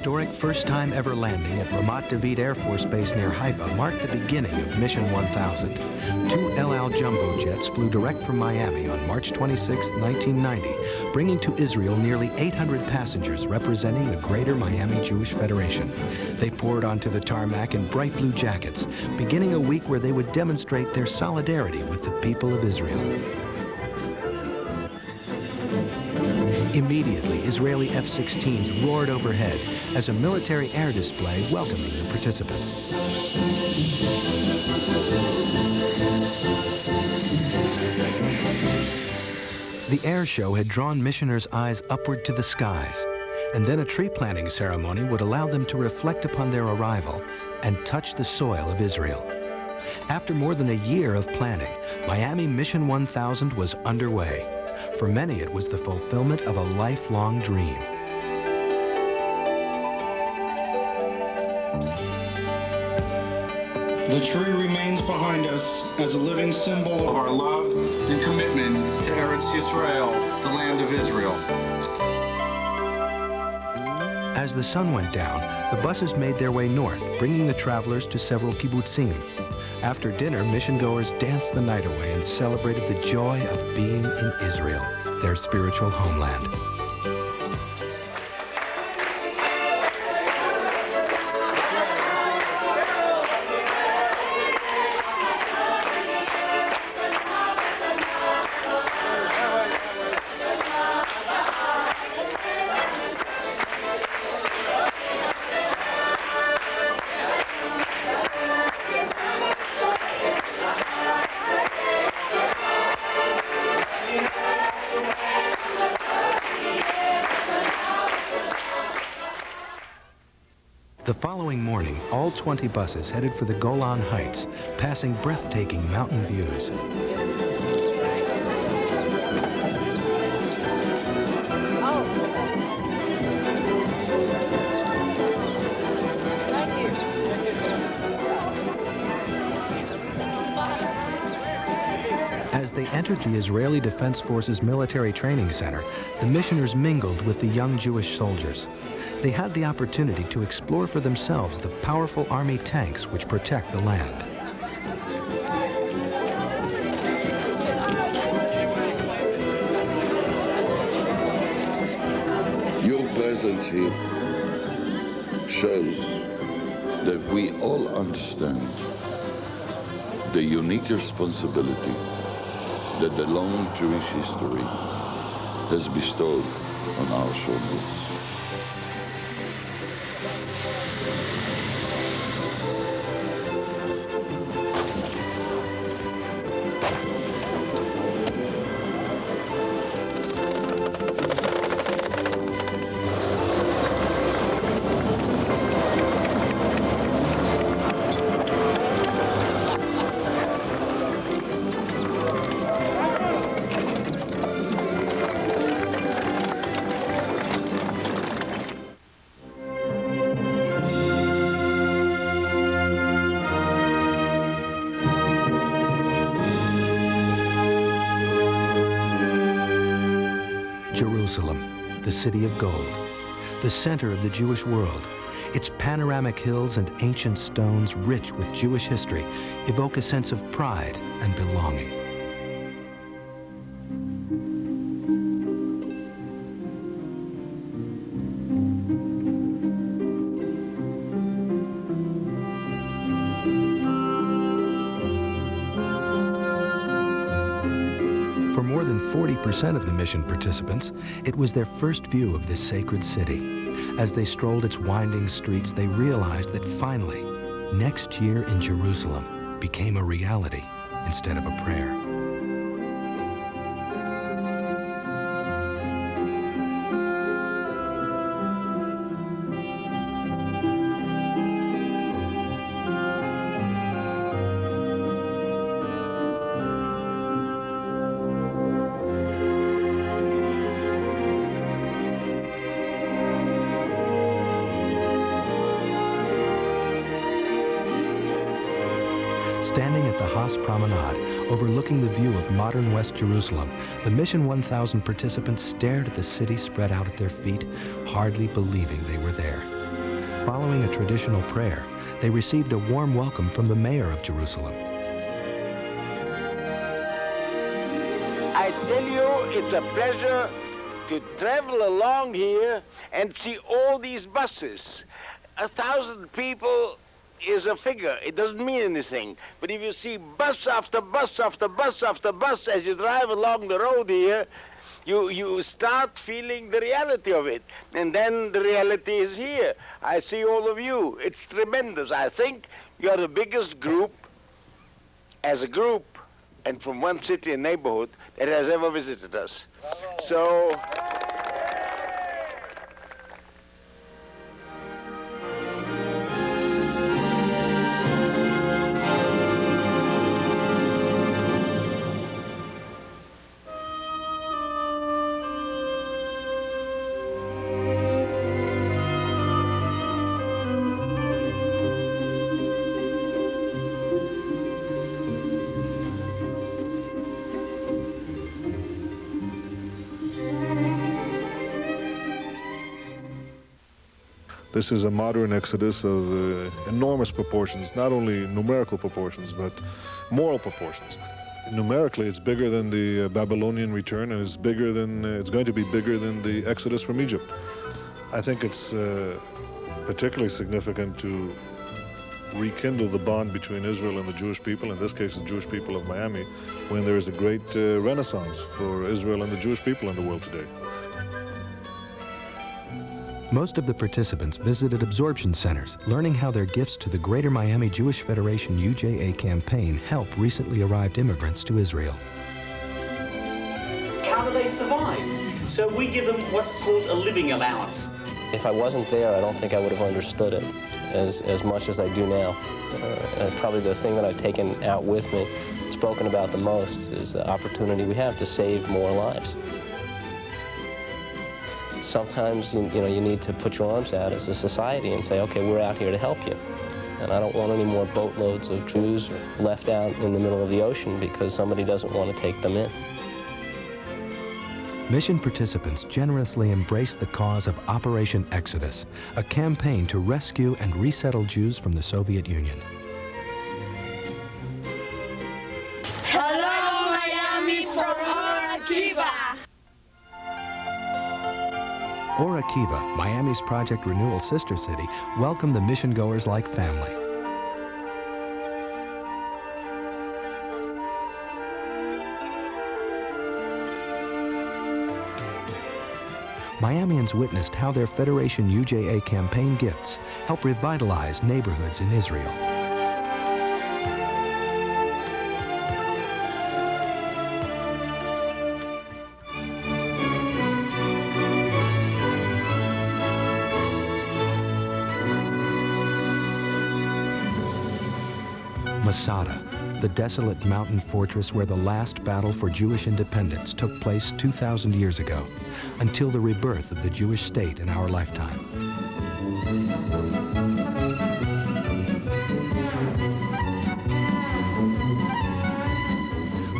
historic first-time ever landing at Ramat David Air Force Base near Haifa marked the beginning of Mission 1000. Two El Al jumbo jets flew direct from Miami on March 26, 1990, bringing to Israel nearly 800 passengers representing the Greater Miami Jewish Federation. They poured onto the tarmac in bright blue jackets, beginning a week where they would demonstrate their solidarity with the people of Israel. Immediately, Israeli F-16s roared overhead as a military air display welcoming the participants. The air show had drawn missioners' eyes upward to the skies, and then a tree planting ceremony would allow them to reflect upon their arrival and touch the soil of Israel. After more than a year of planning, Miami Mission 1000 was underway. For many, it was the fulfillment of a lifelong dream. The tree remains behind us as a living symbol of our love and commitment to Eretz Yisrael, the land of Israel. As the sun went down, the buses made their way north, bringing the travelers to several kibbutzim. After dinner, mission-goers danced the night away and celebrated the joy of being in Israel, their spiritual homeland. The following morning, all 20 buses headed for the Golan Heights, passing breathtaking mountain views. As they entered the Israeli Defense Forces Military Training Center, the missioners mingled with the young Jewish soldiers. They had the opportunity to explore for themselves the powerful army tanks which protect the land. Your presence here shows that we all understand the unique responsibility that the long Jewish history has bestowed on our shoulders. Jerusalem, the city of gold, the center of the Jewish world. Its panoramic hills and ancient stones, rich with Jewish history, evoke a sense of pride and belonging. For more than 40% of the mission participants, it was their first view of this sacred city. As they strolled its winding streets, they realized that finally, next year in Jerusalem became a reality instead of a prayer. Standing at the Haas Promenade, overlooking the view of modern West Jerusalem, the Mission 1000 participants stared at the city spread out at their feet, hardly believing they were there. Following a traditional prayer, they received a warm welcome from the mayor of Jerusalem. I tell you, it's a pleasure to travel along here and see all these buses. 1,000 people is a figure. It doesn't mean anything. But if you see bus after bus after bus after bus as you drive along the road here, you start feeling the reality of it. And then the reality is here. I see all of you. It's tremendous. I think you're the biggest group, as a group, and from one city and neighborhood that has ever visited us. So, this is a modern exodus of enormous proportions, not only numerical proportions, but moral proportions. Numerically, it's bigger than the Babylonian return, and it's bigger than, it's going to be bigger than the exodus from Egypt. I think it's particularly significant to rekindle the bond between Israel and the Jewish people, in this case the Jewish people of Miami, when there is a great renaissance for Israel and the Jewish people in the world today. Most of the participants visited absorption centers, learning how their gifts to the Greater Miami Jewish Federation UJA campaign help recently arrived immigrants to Israel. How do they survive? So we give them what's called a living allowance. If I wasn't there, I don't think I would have understood it as much as I do now. Probably the thing that I've taken out with me, spoken about the most, is the opportunity we have to save more lives. Sometimes you need to put your arms out as a society and say, okay, we're out here to help you. And I don't want any more boatloads of Jews left out in the middle of the ocean because somebody doesn't want to take them in. Mission participants generously embraced the cause of Operation Exodus, a campaign to rescue and resettle Jews from the Soviet Union. Hello, Miami from Or Akiva. Or Akiva, Miami's Project Renewal sister city, welcomed the mission-goers like family. Miamians witnessed how their Federation UJA campaign gifts help revitalize neighborhoods in Israel. Masada, the desolate mountain fortress where the last battle for Jewish independence took place 2,000 years ago, until the rebirth of the Jewish state in our lifetime.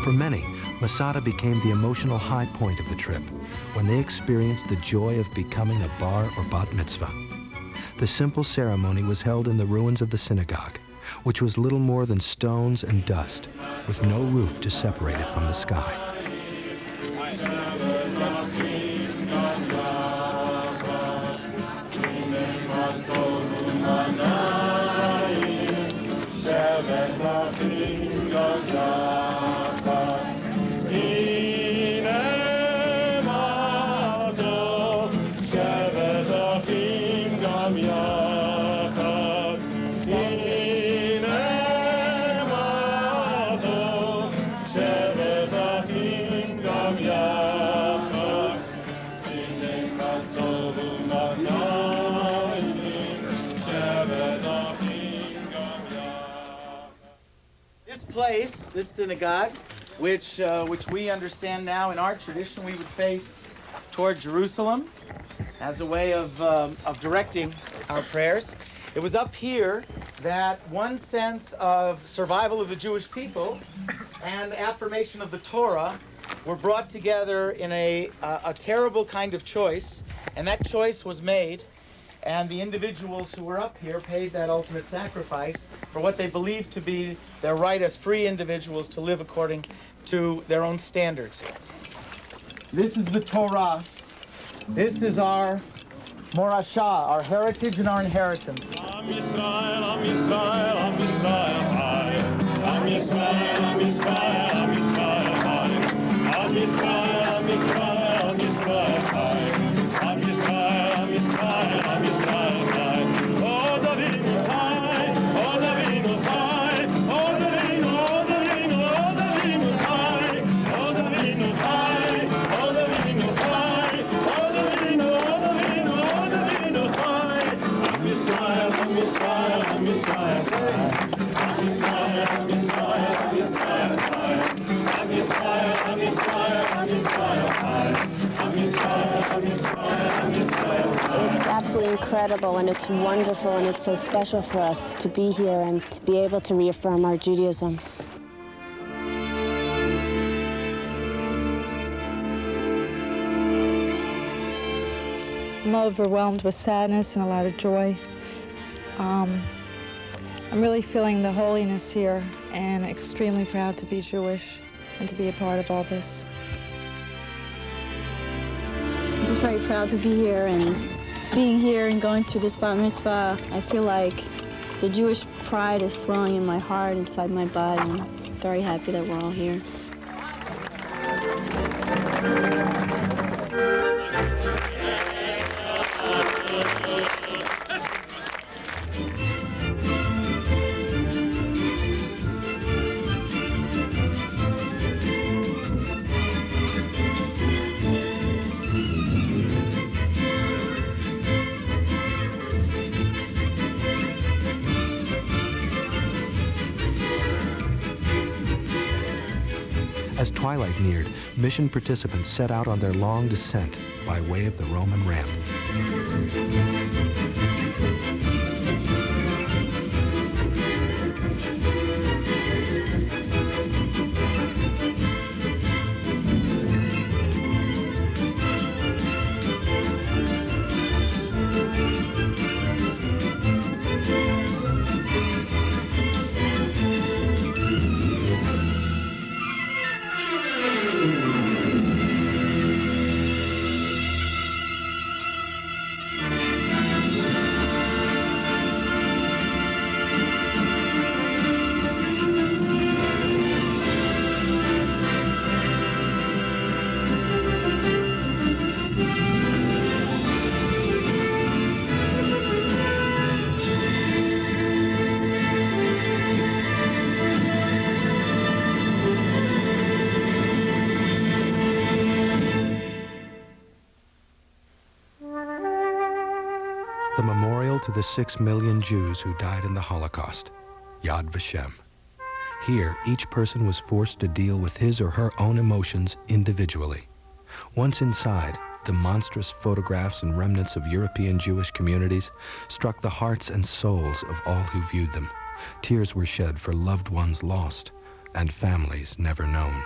For many, Masada became the emotional high point of the trip when they experienced the joy of becoming a bar or bat mitzvah. The simple ceremony was held in the ruins of the synagogue, which was little more than stones and dust, with no roof to separate it from the sky. This synagogue, which we understand now in our tradition, we would face toward Jerusalem as a way of directing our prayers. It was up here that one sense of survival of the Jewish people and affirmation of the Torah were brought together in a terrible kind of choice, and that choice was made And the individuals who were up here paid that ultimate sacrifice for what they believed to be their right as free individuals to live according to their own standards. This is the Torah. This is our Morashah, our heritage and our inheritance. Am Yisrael, Am Yisrael, Am Yisrael, Chai. Am Yisrael, Am Yisrael, Am Yisrael, Chai. Am Yisrael, Am Yisrael, Am Yisrael, Chai. Am Yisrael, Am Yisrael, Am Yisrael, Chai. Oh, Davinu Chai, oh, Davinu Chai, oh, Davinu, oh, Davinu, oh, Davinu Chai, oh, Davinu Chai, oh, Davinu Chai, oh, Davinu, oh, Davinu, oh, Davinu Chai. Am Yisrael, Am Yisrael, Am Yisrael, Chai. Am Yisrael, Am Yisrael, Am Yisrael, Chai. Am Yisrael, Am Yisrael, Am Yisrael, Chai. Am Yisrael, Am Yisrael, Am Yisrael, Chai. It's absolutely incredible, and it's wonderful, and it's so special for us to be here and to be able to reaffirm our Judaism. I'm overwhelmed with sadness and a lot of joy. I'm really feeling the holiness here and extremely proud to be Jewish and to be a part of all this. I'm just very proud to be here, and being here and going through this Bat Mitzvah, I feel like the Jewish pride is swelling in my heart, inside my body, and I'm very happy that we're all here. As twilight neared, mission participants set out on their long descent by way of the Roman ramp. The memorial to the 6 million Jews who died in the Holocaust, Yad Vashem. Here, each person was forced to deal with his or her own emotions individually. Once inside, the monstrous photographs and remnants of European Jewish communities struck the hearts and souls of all who viewed them. Tears were shed for loved ones lost and families never known.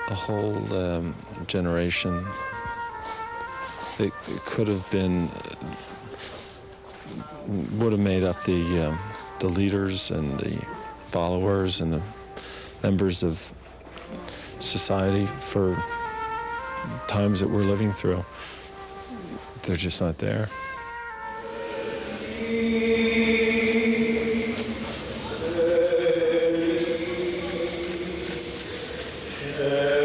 A whole generation, it could have been, would have made up the leaders and the followers and the members of society for times that we're living through. They're just not there. Yeah.